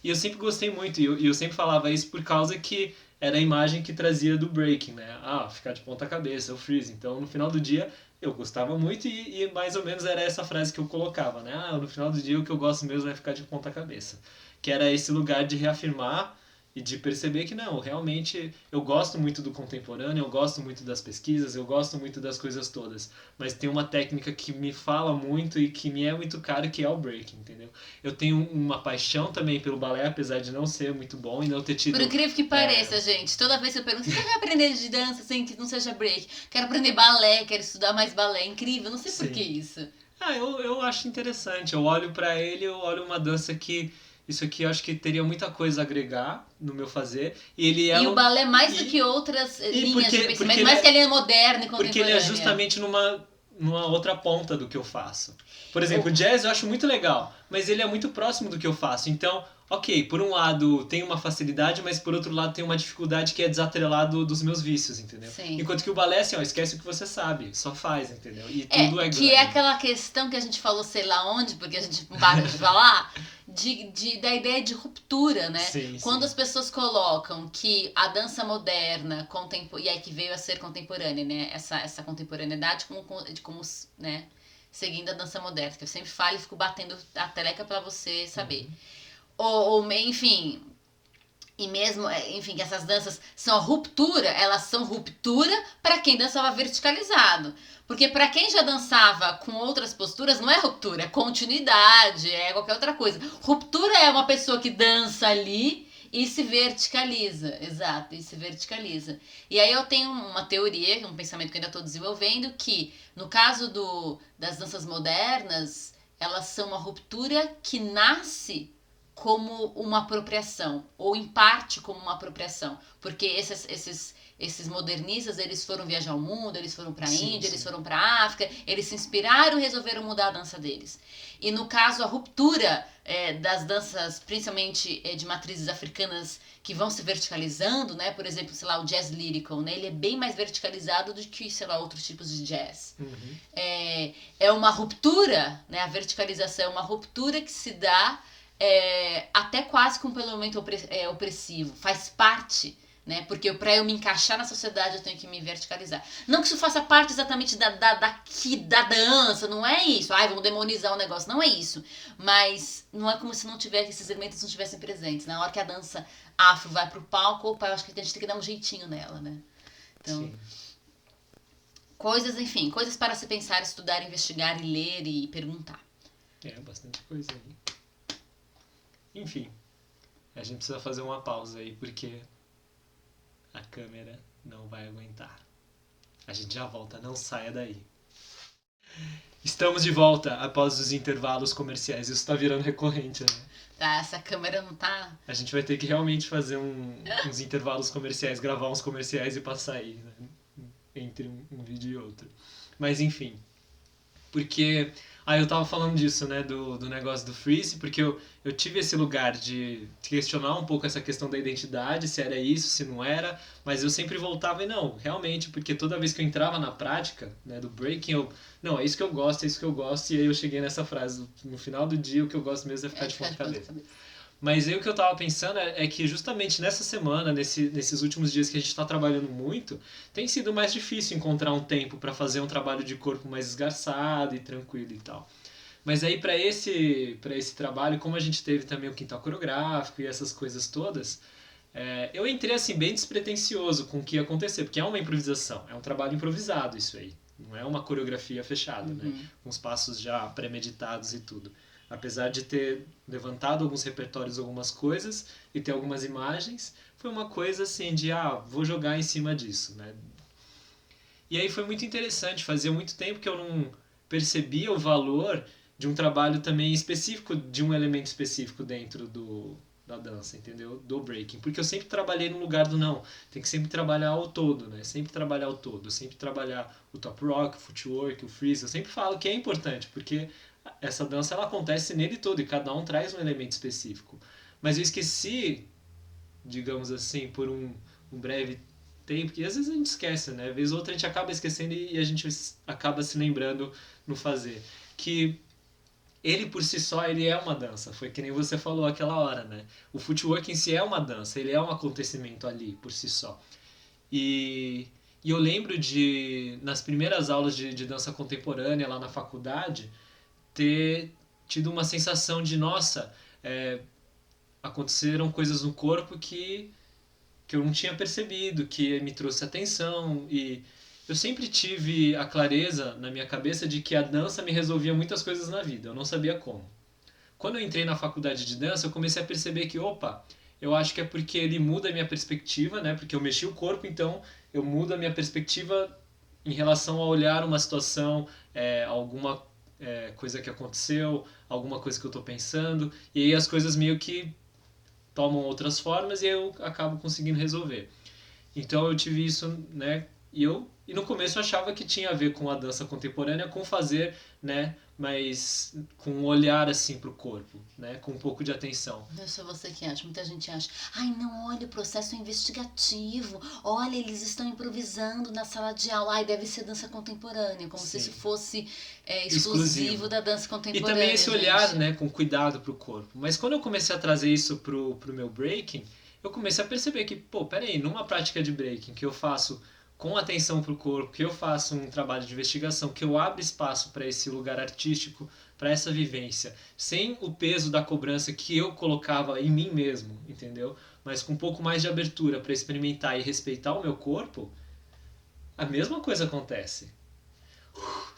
Speaker 1: E eu sempre gostei muito, e eu sempre falava isso por causa que era a imagem que trazia do breaking, né? Ah, ficar de ponta cabeça, o freeze. Então, no final do dia, eu gostava muito e mais ou menos era essa frase que eu colocava, né? Ah, no final do dia o que eu gosto mesmo é ficar de ponta cabeça. Que era esse lugar de reafirmar e de perceber que não, realmente eu gosto muito do contemporâneo, eu gosto muito das pesquisas, eu gosto muito das coisas todas, mas tem uma técnica que me fala muito e que me é muito cara, que é o breaking, entendeu? Eu tenho uma paixão também pelo balé, apesar de não ser muito bom e não ter
Speaker 2: Por
Speaker 1: tido.
Speaker 2: incrível que pareça, gente, toda vez que eu pergunto, você quer aprender de dança sem que não seja break? Quero aprender balé, quero estudar mais balé. Incrível, não sei por que
Speaker 1: Sim.
Speaker 2: isso.
Speaker 1: Eu acho interessante. Eu olho pra ele, eu olho uma dança que isso aqui eu acho que teria muita coisa a agregar no meu fazer. E ele é
Speaker 2: E o balé, mais do
Speaker 1: e,
Speaker 2: que outras
Speaker 1: e
Speaker 2: linhas de
Speaker 1: porque
Speaker 2: pensamento, mais que a linha moderna e
Speaker 1: porque ele é
Speaker 2: contemporânea.
Speaker 1: justamente numa outra ponta do que eu faço. Por exemplo, o
Speaker 2: O-
Speaker 1: jazz eu acho muito legal, mas ele é muito próximo do que eu faço. Então, ok, por um lado tem uma facilidade, mas por outro lado tem uma dificuldade que é desatrelado dos meus vícios, entendeu?
Speaker 2: Sim.
Speaker 1: Enquanto que o balé, assim, ó, esquece o que você sabe, só faz, entendeu? E
Speaker 2: É,
Speaker 1: tudo é
Speaker 2: que é
Speaker 1: ganho.
Speaker 2: aquela questão que a gente falou, sei lá onde, porque a gente não para de falar, da ideia de ruptura, né?
Speaker 1: Sim,
Speaker 2: Quando
Speaker 1: sim.
Speaker 2: as pessoas colocam que a dança moderna, e aí que veio a ser contemporânea, né? Essa contemporaneidade como, né? Seguindo a dança moderna, que eu sempre falo e fico batendo a teleca pra você saber.
Speaker 1: Uhum.
Speaker 2: Enfim, e mesmo, enfim, que essas danças são a ruptura, elas são ruptura para quem dançava verticalizado. Porque para quem já dançava com outras posturas, não é ruptura, é continuidade, é qualquer outra coisa. Ruptura é uma pessoa que dança ali e se verticaliza, exato, e se verticaliza. E aí eu tenho uma teoria, um pensamento que eu ainda estou desenvolvendo, que no caso das danças modernas, elas são uma ruptura que nasce como uma apropriação, ou em parte como uma apropriação, porque esses modernistas, eles foram viajar ao mundo, eles foram para a
Speaker 1: Sim,
Speaker 2: Índia, eles
Speaker 1: sim.
Speaker 2: foram para a África, eles se inspiraram e resolveram mudar a dança deles. E no caso, a ruptura das danças, principalmente de matrizes africanas, que vão se verticalizando, né? Por exemplo, sei lá, o jazz lyrical, né? Ele é bem mais verticalizado do que, sei lá, outros tipos de jazz.
Speaker 1: Uhum.
Speaker 2: É uma ruptura, né? A verticalização é uma ruptura que se dá até quase com um elemento opressivo, faz parte, né? Porque para eu me encaixar na sociedade eu tenho que me verticalizar. Não que isso faça parte exatamente da dança, não é isso. Ai, vamos demonizar o negócio, não é isso. Mas não é como se não tivesse, esses elementos não estivessem presentes. Na hora que a dança afro vai pro palco, opa, eu acho que a gente tem que dar um jeitinho nela, né? Então,
Speaker 1: Sim.
Speaker 2: enfim, coisas para se pensar, estudar, investigar, e ler e perguntar.
Speaker 1: É, bastante coisa aí. Enfim, a gente precisa fazer uma pausa aí, porque a câmera não vai aguentar. A gente já volta, não saia daí. Estamos de volta após os intervalos comerciais. Isso tá virando recorrente, né?
Speaker 2: Tá, essa câmera não tá.
Speaker 1: A gente vai ter que realmente fazer uns intervalos comerciais, gravar uns comerciais e passar aí, né? Entre um vídeo e outro. Mas enfim. Porque. Eu tava falando disso, né? Do negócio do freeze, porque eu tive esse lugar de questionar um pouco essa questão da identidade, se era isso, se não era, mas eu sempre voltava e não, realmente, porque toda vez que eu entrava na prática, né, do breaking, não, é isso que eu gosto, é isso que eu gosto, e aí eu cheguei nessa frase, no final do dia o que eu gosto mesmo é ficar de ponta cabeça. Mas aí o que eu tava pensando é que justamente nessa semana, nesses últimos dias que a gente tá trabalhando muito, tem sido mais difícil encontrar um tempo para fazer um trabalho de corpo mais esgarçado e tranquilo e tal. Mas aí para esse trabalho, como a gente teve também o quintal coreográfico e essas coisas todas, eu entrei assim bem despretensioso com o que ia acontecer, porque é uma improvisação, é um trabalho improvisado isso aí. Não é uma coreografia fechada, né? Com os passos já premeditados e tudo. Apesar de ter levantado alguns repertórios, algumas coisas e ter algumas imagens, foi uma coisa assim de, vou jogar em cima disso, né? E aí foi muito interessante, fazia muito tempo que eu não percebia o valor de um trabalho também específico, de um elemento específico dentro da dança, entendeu? Do breaking. Porque eu sempre trabalhei no lugar do não. Tem que sempre trabalhar o todo, né? Sempre trabalhar o todo. Sempre trabalhar o top rock, o footwork, o freeze. Eu sempre falo que é importante, porque essa dança ela acontece nele todo e cada um traz um elemento específico. Mas eu esqueci, digamos assim, por um breve tempo, porque às vezes a gente esquece, né? Às vezes outra a gente acaba esquecendo e a gente acaba se lembrando no fazer. Que ele por si só, ele é uma dança. Foi que nem você falou aquela hora, né? O footwork em si é uma dança, ele é um acontecimento ali por si só. E, e eu lembro de, nas primeiras aulas de dança contemporânea lá na faculdade, ter tido uma sensação de, nossa, aconteceram coisas no corpo que eu não tinha percebido, que me trouxe atenção. E eu sempre tive a clareza na minha cabeça de que a dança me resolvia muitas coisas na vida, eu não sabia como. Quando eu entrei na faculdade de dança, eu comecei a perceber que, opa, eu acho que é porque ele muda a minha perspectiva, né? Porque eu mexi o corpo, então eu mudo a minha perspectiva em relação a olhar uma situação, alguma coisa que aconteceu, alguma coisa que eu estou pensando, e aí as coisas meio que tomam outras formas e eu acabo conseguindo resolver. Então eu tive isso, né? E no começo eu achava que tinha a ver com a dança contemporânea, com fazer, né? Mas com um olhar assim pro corpo, né? Com um pouco de atenção.
Speaker 2: Não é só você que acha, muita gente acha, ai não, olha, o processo é investigativo, olha, eles estão improvisando na sala de aula, ai, deve ser dança contemporânea, como se
Speaker 1: Sim.
Speaker 2: isso fosse exclusivo da dança
Speaker 1: E
Speaker 2: contemporânea.
Speaker 1: também esse olhar,
Speaker 2: gente,
Speaker 1: né? Com cuidado pro corpo. Mas quando eu comecei a trazer isso pro meu breaking, eu comecei a perceber que, pô, peraí, numa prática de breaking que eu faço com atenção para o corpo, que eu faço um trabalho de investigação, que eu abro espaço para esse lugar artístico, para essa vivência, sem o peso da cobrança que eu colocava em mim mesmo, entendeu? Mas com um pouco mais de abertura para experimentar e respeitar o meu corpo, a mesma coisa acontece.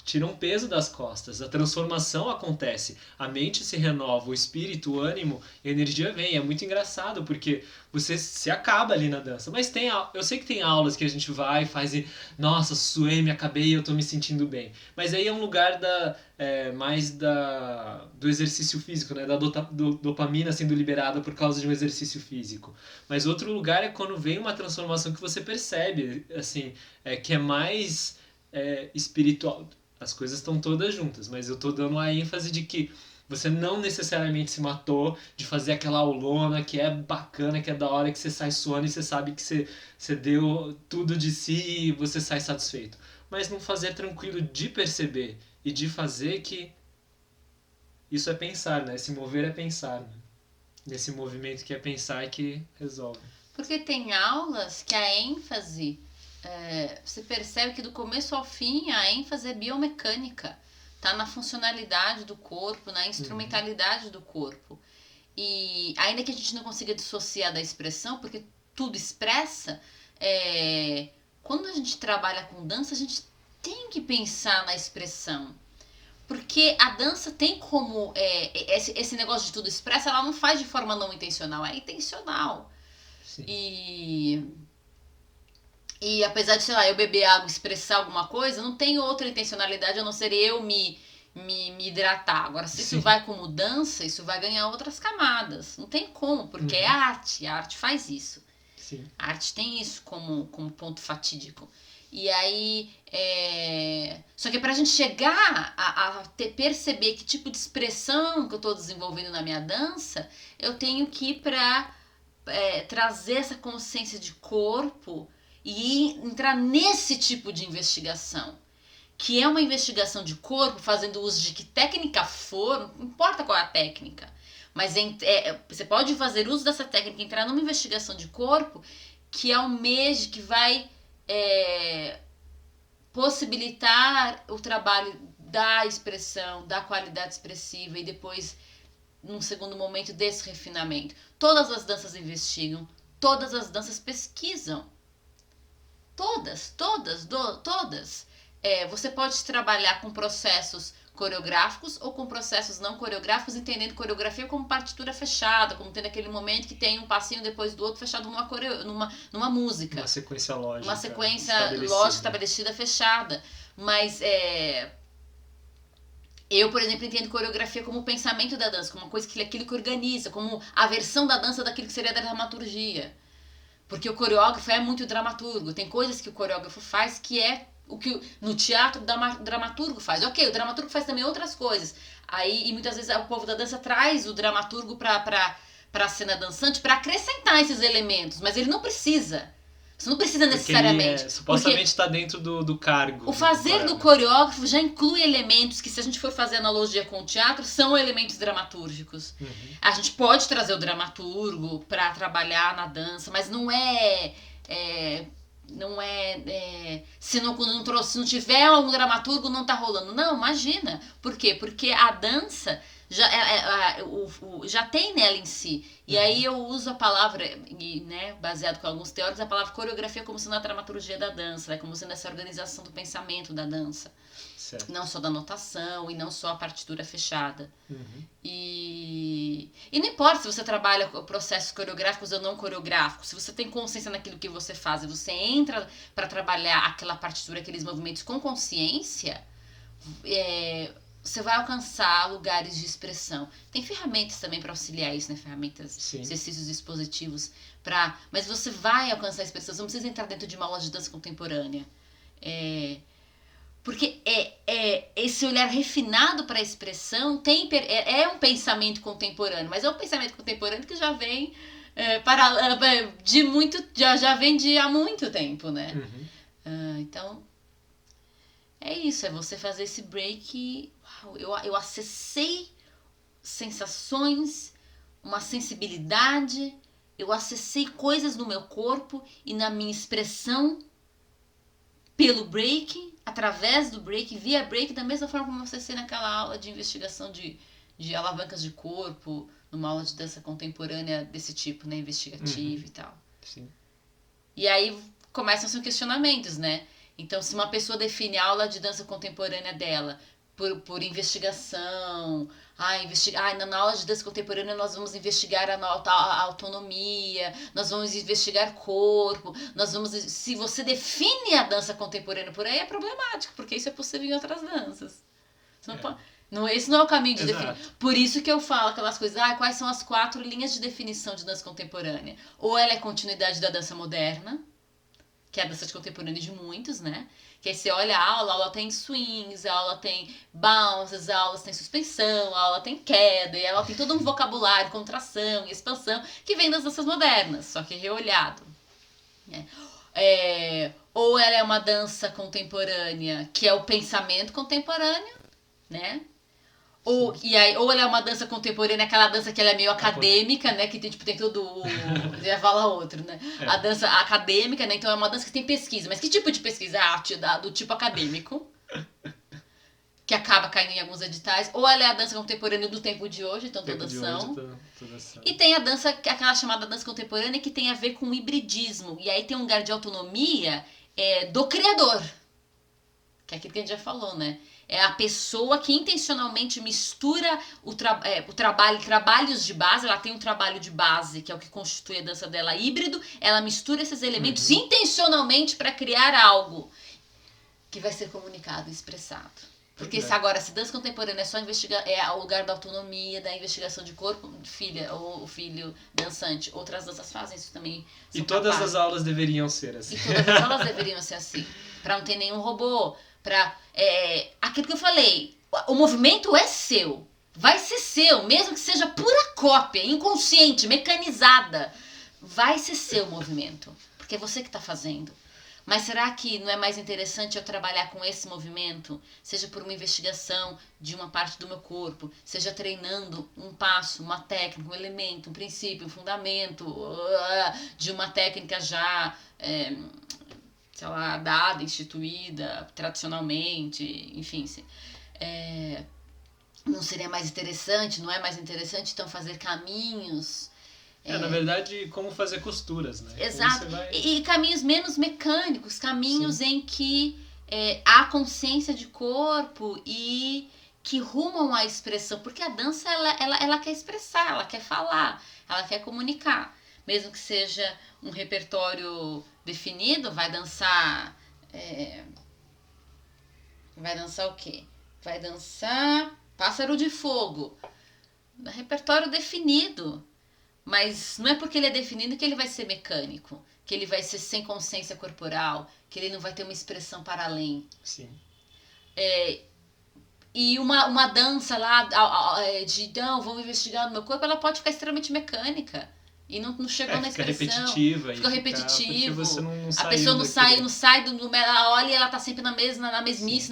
Speaker 1: Tira um peso das costas, a transformação acontece, a mente se renova, o espírito, o ânimo, a energia vem. É muito engraçado porque você se acaba ali na dança. Mas eu sei que tem aulas que a gente vai e faz e, nossa, suei, me acabei e eu tô me sentindo bem. Mas aí é um lugar mais do exercício físico, né? Da dopamina sendo liberada por causa de um exercício físico. Mas outro lugar é quando vem uma transformação que você percebe, assim, que é mais espiritual. As coisas estão todas juntas, mas eu tô dando a ênfase de que você não necessariamente se matou de fazer aquela aulona que é bacana, que é da hora, que você sai suando e você sabe que você deu tudo de si e você sai satisfeito. Mas não fazer tranquilo de perceber e de fazer que isso é pensar, né? Se mover é pensar, né? Nesse movimento que é pensar que resolve.
Speaker 2: porque tem aulas que a ênfase, você percebe que do começo ao fim a ênfase é biomecânica, tá na funcionalidade do corpo, na instrumentalidade do corpo. E ainda que a gente não consiga dissociar da expressão, porque tudo expressa, quando a gente trabalha com dança, a gente tem que pensar na expressão. Porque a dança tem como. Esse negócio de tudo expressa, ela não faz de forma não intencional, é intencional.
Speaker 1: Sim.
Speaker 2: E apesar de, sei lá, eu beber água, expressar alguma coisa, não tem outra intencionalidade a não ser eu me hidratar. Agora, se
Speaker 1: Sim.
Speaker 2: isso vai como dança, isso vai ganhar outras camadas. Não tem como, porque é arte. A arte faz isso.
Speaker 1: Sim.
Speaker 2: A arte tem isso como ponto fatídico. E aí, só que pra gente chegar a perceber que tipo de expressão que eu tô desenvolvendo na minha dança, eu tenho que ir pra trazer essa consciência de corpo e entrar nesse tipo de investigação, que é uma investigação de corpo, fazendo uso de que técnica for, não importa qual é a técnica, mas você pode fazer uso dessa técnica, entrar numa investigação de corpo que almeje, que vai possibilitar o trabalho da expressão, da qualidade expressiva e depois, num segundo momento, desse refinamento. Todas as danças investigam, todas as danças pesquisam. Todas. Você pode trabalhar com processos coreográficos ou com processos não coreográficos, entendendo coreografia como partitura fechada, como tendo aquele momento que tem um passinho depois do outro fechado numa música.
Speaker 1: Uma sequência lógica.
Speaker 2: Uma sequência lógica estabelecida fechada. Mas Eu, por exemplo, entendo coreografia como o pensamento da dança, como uma coisa aquilo que organiza, como a versão da dança daquilo que seria da dramaturgia. Porque o coreógrafo é muito dramaturgo. Tem coisas que o coreógrafo faz que é o que no teatro o dramaturgo faz. Ok, o dramaturgo faz também outras coisas. Aí, e muitas vezes o povo da dança traz o dramaturgo para a cena dançante para acrescentar esses elementos, mas ele não precisa. Você não precisa necessariamente.
Speaker 1: Porque ele supostamente está dentro do cargo.
Speaker 2: O fazer do coreógrafo já inclui elementos que, se a gente for fazer analogia com o teatro, são elementos dramatúrgicos. Uhum. A gente pode trazer o dramaturgo para trabalhar na dança, mas não é se não tiver um dramaturgo não tá rolando. Não, imagina. Por quê? Porque a dança já tem nela em si. E aí eu uso a palavra, né, baseado com alguns teóricos, a palavra coreografia como sendo a dramaturgia da dança, né, como sendo essa organização do pensamento da dança. Certo. Não só da notação e não só a partitura fechada. Uhum. E não importa se você trabalha processos coreográficos ou não coreográficos, se você tem consciência naquilo que você faz e você entra para trabalhar aquela partitura, aqueles movimentos com consciência, você vai alcançar lugares de expressão. Tem ferramentas também para auxiliar isso, né? Ferramentas, sim, exercícios dispositivos. Mas você vai alcançar a expressão. Você não precisa entrar dentro de uma aula de dança contemporânea. Porque esse olhar refinado para a expressão é um pensamento contemporâneo. Mas é um pensamento contemporâneo que já vem já vem de há muito tempo, né? Uhum. Então... é isso, é você fazer esse break. Uau, eu acessei sensações, uma sensibilidade, eu acessei coisas no meu corpo e na minha expressão pelo break, através do break, via break, da mesma forma como eu acessei naquela aula de investigação de alavancas de corpo, numa aula de dança contemporânea desse tipo, né, investigativa e tal. Sim. E aí começam os questionamentos, né? Então, se uma pessoa define a aula de dança contemporânea dela por investigação, na aula de dança contemporânea nós vamos investigar a autonomia, nós vamos investigar corpo, se você define a dança contemporânea por aí, é problemático, porque isso é possível em outras danças. Esse não é o caminho de definir. Por isso que eu falo aquelas coisas, quais são as 4 linhas de definição de dança contemporânea? Ou ela é continuidade da dança moderna, que é a dança contemporânea de muitos, né? Que aí você olha a aula tem swings, a aula tem bounces, a aula tem suspensão, a aula tem queda, e ela tem todo um vocabulário, contração e expansão, que vem das danças modernas, só que reolhado. Né? Ou ela é uma dança contemporânea, que é o pensamento contemporâneo, né? Ou ela é uma dança contemporânea, aquela dança que ela é meio acadêmica, né? Que tem todo já fala outro, né? A dança acadêmica, né? Então é uma dança que tem pesquisa. Mas que tipo de pesquisa? Do tipo acadêmico. Que acaba caindo em alguns editais. Ou ela é a dança contemporânea do tempo de hoje, então toda ação. E tem a dança, aquela chamada dança contemporânea, que tem a ver com o hibridismo. E aí tem um lugar de autonomia do criador. Que é aquilo que a gente já falou, né? É a pessoa que intencionalmente mistura trabalhos de base. Ela tem um trabalho de base, que é o que constitui a dança dela híbrido. Ela mistura esses elementos intencionalmente para criar algo que vai ser comunicado, expressado. Porque se dança contemporânea é só o lugar da autonomia, da investigação de corpo, o filho dançante. Outras danças fazem isso também.
Speaker 1: E todas as aulas deveriam ser assim.
Speaker 2: E todas as aulas deveriam ser assim. Para não ter nenhum robô. Aquilo que eu falei, o movimento é seu, vai ser seu, mesmo que seja pura cópia, inconsciente, mecanizada, vai ser seu o movimento, porque é você que está fazendo. Mas será que não é mais interessante eu trabalhar com esse movimento, seja por uma investigação de uma parte do meu corpo, seja treinando um passo, uma técnica, um elemento, um princípio, um fundamento de uma técnica já... sei lá, dada, instituída, tradicionalmente, enfim. Não seria mais interessante, não é mais interessante, então, fazer caminhos...
Speaker 1: na verdade, como fazer costuras, né?
Speaker 2: Exato. E caminhos menos mecânicos, caminhos em que há consciência de corpo e que rumam à expressão. Porque a dança, ela quer expressar, ela quer falar, ela quer comunicar. Mesmo que seja um repertório definido, vai dançar o quê? Vai dançar Pássaro de Fogo. Repertório definido. Mas não é porque ele é definido que ele vai ser mecânico, que ele vai ser sem consciência corporal, que ele não vai ter uma expressão para além.
Speaker 1: Sim.
Speaker 2: E uma dança lá de não, vamos investigar no meu corpo, ela pode ficar extremamente mecânica. E não chegou na expressão.
Speaker 1: Repetitiva.
Speaker 2: Fica repetitivo.
Speaker 1: Porque você não
Speaker 2: a pessoa não
Speaker 1: daquilo.
Speaker 2: sai do. Ela olha e ela tá sempre na mesmice,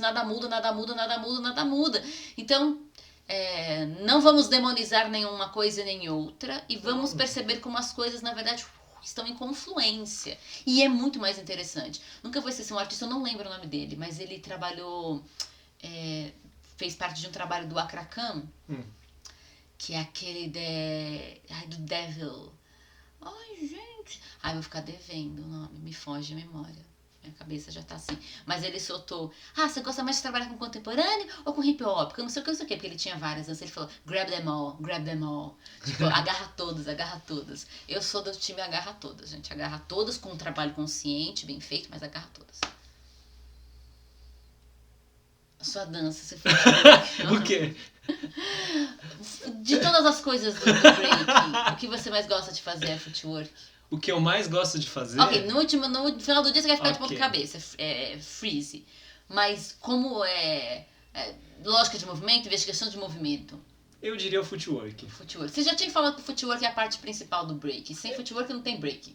Speaker 2: nada muda. Então, não vamos demonizar nenhuma coisa nem outra e vamos perceber como as coisas, na verdade, estão em confluência. E é muito mais interessante. Nunca vou esquecer um artista, eu não lembro o nome dele, mas ele trabalhou. Fez parte de um trabalho do Accra Khan, que é aquele do Devil. Ai, gente. Ai, vou ficar devendo o nome, me foge a memória. Minha cabeça já tá assim. Mas ele soltou, você gosta mais de trabalhar com contemporâneo ou com hip hop? Porque eu não sei o que, porque ele tinha várias danças. Ele falou, grab them all. Tipo, agarra todas. Eu sou do time agarra todas, gente. Agarra todas com um trabalho consciente, bem feito, mas agarra todas. A sua dança, você fez.
Speaker 1: O quê?
Speaker 2: De todas as coisas do break, o que você mais gosta de fazer é footwork?
Speaker 1: O que eu mais gosto de fazer...
Speaker 2: Ok, no final do dia você vai ficar de ponta cabeça, freeze. Mas como lógica de movimento, investigação de movimento?
Speaker 1: Eu diria o footwork.
Speaker 2: Você já tinha falado que o footwork é a parte principal do break. Sem footwork não tem break.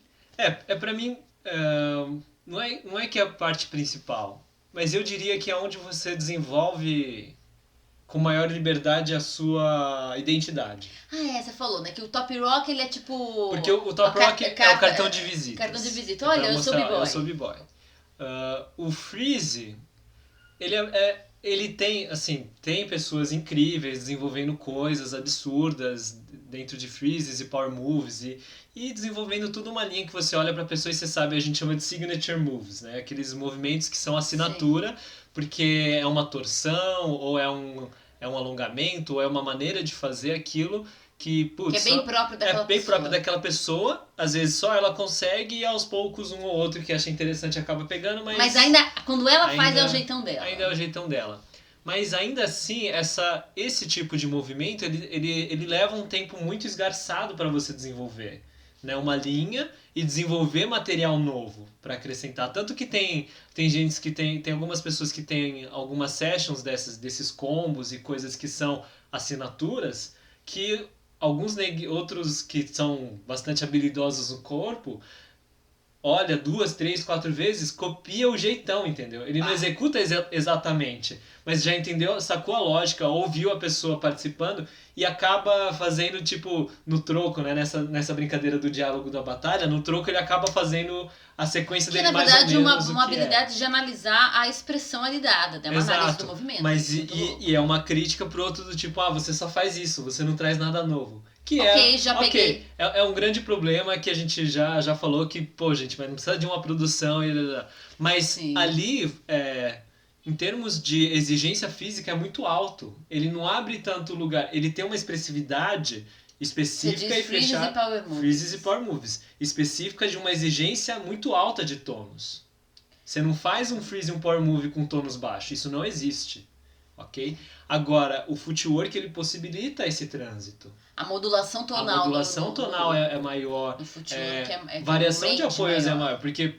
Speaker 1: Pra mim, não é que é a parte principal, mas eu diria que é onde você desenvolve com maior liberdade a sua identidade.
Speaker 2: Você falou, né? Que o Top Rock, ele é tipo...
Speaker 1: Porque o Top Rock é o cartão de visita.
Speaker 2: Cartão de visita. Olha, eu sou
Speaker 1: b-boy. O Freeze, ele tem, assim, tem pessoas incríveis desenvolvendo coisas absurdas dentro de freezes e power moves e desenvolvendo toda uma linha que você olha pra pessoa e você sabe, a gente chama de signature moves, né? Aqueles movimentos que são assinatura. Sim. Porque é uma torção, ou é um alongamento, ou é uma maneira de fazer aquilo que é bem próprio daquela pessoa. É bem próprio daquela pessoa. Às vezes só ela consegue e aos poucos um ou outro que acha interessante acaba pegando, mas
Speaker 2: ainda, quando ela faz, é o jeitão dela.
Speaker 1: Ainda é o jeitão dela. Mas ainda assim, esse tipo de movimento, ele leva um tempo muito esgarçado para você desenvolver. Né, uma linha e desenvolver material novo para acrescentar. Tanto que tem gente que tem algumas pessoas que tem algumas sessions desses combos e coisas que são assinaturas, que outros que são bastante habilidosos no corpo, olha 2, 3, 4 vezes, copia o jeitão, entendeu? Ele não executa exatamente, mas já entendeu, sacou a lógica, ouviu a pessoa participando e acaba fazendo, tipo, no troco, né? Nessa brincadeira do diálogo da batalha, no troco ele acaba fazendo a sequência dele mais ou menos. Que, na verdade, uma
Speaker 2: habilidade de analisar a expressão ali dada, né? Uma análise do movimento.
Speaker 1: Mas e é uma crítica pro outro do tipo, você só faz isso, você não traz nada novo.
Speaker 2: Peguei.
Speaker 1: É um grande problema que a gente já falou que, gente, mas não precisa de uma produção. Mas sim. Ali, em termos de exigência física, é muito alto. Ele não abre tanto lugar. Ele tem uma expressividade específica e fechada. Freezes e power moves. Específica de uma exigência muito alta de tônus. Você não faz um freeze e um power move com tônus baixo. Isso não existe. Ok? Agora, o footwork ele possibilita esse trânsito.
Speaker 2: A modulação tonal.
Speaker 1: A modulação tonal é maior. Variação de apoios é maior. Porque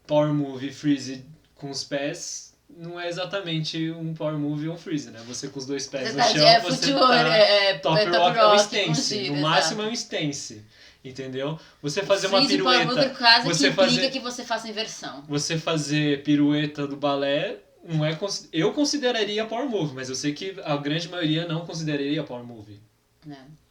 Speaker 1: power move e freeze com os pés não é exatamente um power move ou um freeze, né? Você com os dois pés no chão, você top rock é um stance. No máximo é um stance. Entendeu? Você fazer uma pirueta.
Speaker 2: Power move, que implica que você faça inversão.
Speaker 1: Você fazer pirueta do balé. Eu consideraria power move, mas eu sei que a grande maioria não consideraria power move.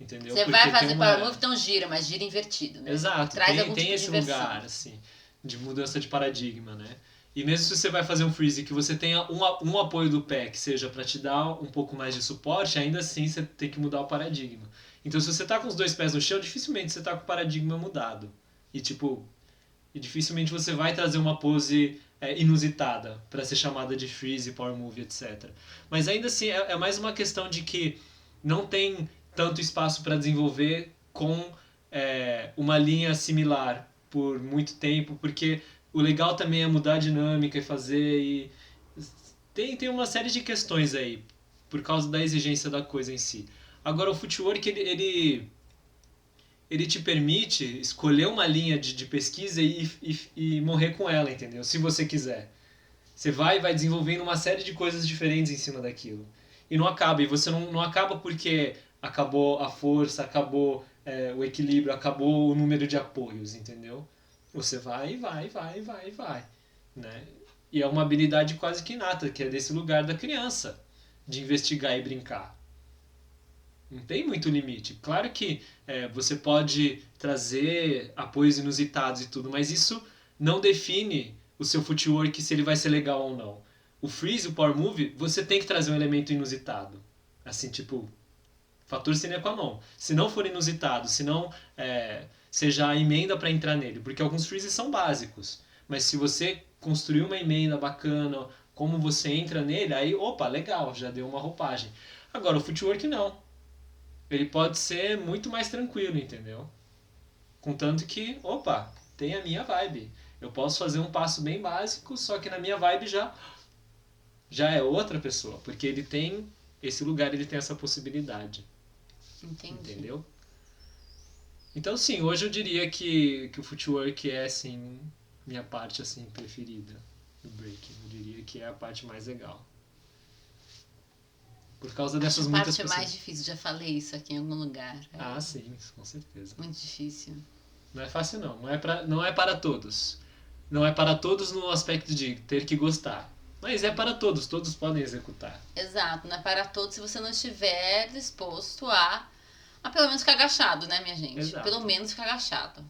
Speaker 1: Entendeu?
Speaker 2: Você vai fazer power move, então gira, mas gira invertido, né?
Speaker 1: Exato, tem esse lugar, assim, de mudança de paradigma, né? E mesmo se você vai fazer um freeze que você tenha um apoio do pé que seja para te dar um pouco mais de suporte, ainda assim você tem que mudar o paradigma. Então se você tá com os dois pés no chão, dificilmente você tá com o paradigma mudado. E dificilmente você vai trazer uma pose inusitada para ser chamada de freeze, power move, etc. Mas ainda assim é mais uma questão de que não tem tanto espaço para desenvolver com uma linha similar por muito tempo, porque o legal também é mudar a dinâmica e fazer Tem uma série de questões aí, por causa da exigência da coisa em si. Agora, o footwork, ele te permite escolher uma linha de pesquisa e morrer com ela, entendeu? Se você quiser. Você vai desenvolvendo uma série de coisas diferentes em cima daquilo. E não acaba. E você não acaba porque acabou a força, acabou o equilíbrio, acabou o número de apoios, entendeu? Você vai, né? E é uma habilidade quase que inata, que é desse lugar da criança, de investigar e brincar. Não tem muito limite. Claro que você pode trazer apoios inusitados e tudo, mas isso não define o seu footwork se ele vai ser legal ou não. O freeze, o power move, você tem que trazer um elemento inusitado. Assim, tipo, fator sine qua non. Se não for inusitado, se não seja a emenda para entrar nele, porque alguns freezes são básicos. Mas se você construir uma emenda bacana, como você entra nele, aí, opa, legal, já deu uma roupagem. Agora, o footwork não. Ele pode ser muito mais tranquilo, entendeu? Contanto que, opa, tem a minha vibe. Eu posso fazer um passo bem básico, só que na minha vibe já é outra pessoa, porque ele tem esse lugar, ele tem essa possibilidade.
Speaker 2: Entendi.
Speaker 1: Entendeu? Então, sim, hoje eu diria que o footwork é, assim, minha parte, assim, preferida do breaking. Eu diria que é a parte mais legal. Por causa dessas muitas
Speaker 2: A parte mais difícil, já falei isso aqui em algum lugar.
Speaker 1: Ah, sim, com certeza.
Speaker 2: Muito difícil.
Speaker 1: Não é fácil, não. Não é para todos. Não é para todos no aspecto de ter que gostar. Mas é para todos, todos podem executar.
Speaker 2: Exato, não é para todos se você não estiver disposto a pelo menos ficar agachado, né, minha gente?
Speaker 1: Exato.
Speaker 2: Pelo menos ficar agachado.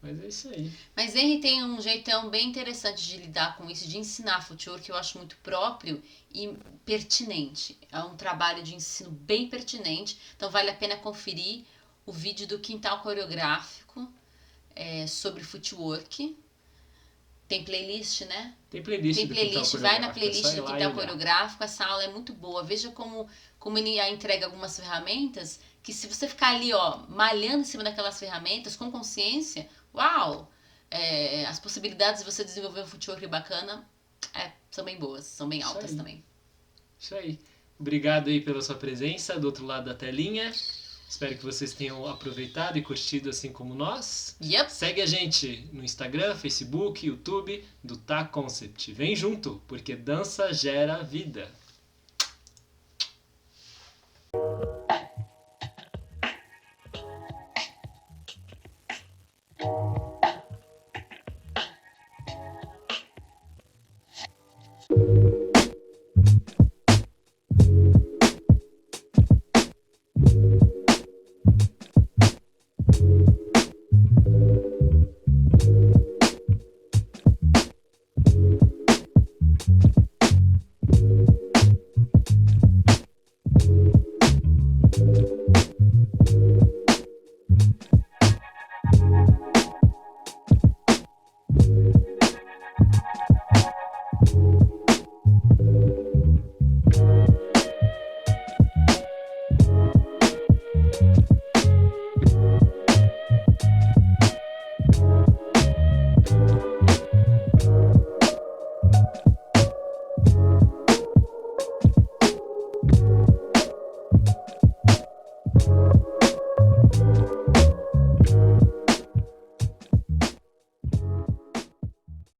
Speaker 1: Mas é isso aí.
Speaker 2: Mas Henry tem um jeitão bem interessante de lidar com isso, de ensinar footwork, que eu acho muito próprio e pertinente. É um trabalho de ensino bem pertinente, então vale a pena conferir o vídeo do Quintal Coreográfico sobre footwork. Tem playlist, né?
Speaker 1: Tem playlist.
Speaker 2: Tem playlist, vai na playlist do Quintal
Speaker 1: olhar.
Speaker 2: Coreográfico, essa aula é muito boa. Veja como ele entrega algumas ferramentas que se você ficar ali, ó, malhando em cima daquelas ferramentas com consciência, uau! As possibilidades de você desenvolver um footwork bacana são bem boas, são bem altas também.
Speaker 1: Isso aí. Obrigado aí pela sua presença do outro lado da telinha. Espero que vocês tenham aproveitado e curtido assim como nós.
Speaker 2: Yep.
Speaker 1: Segue a gente no Instagram, Facebook, YouTube do Tá Concept. Vem junto, porque dança gera vida.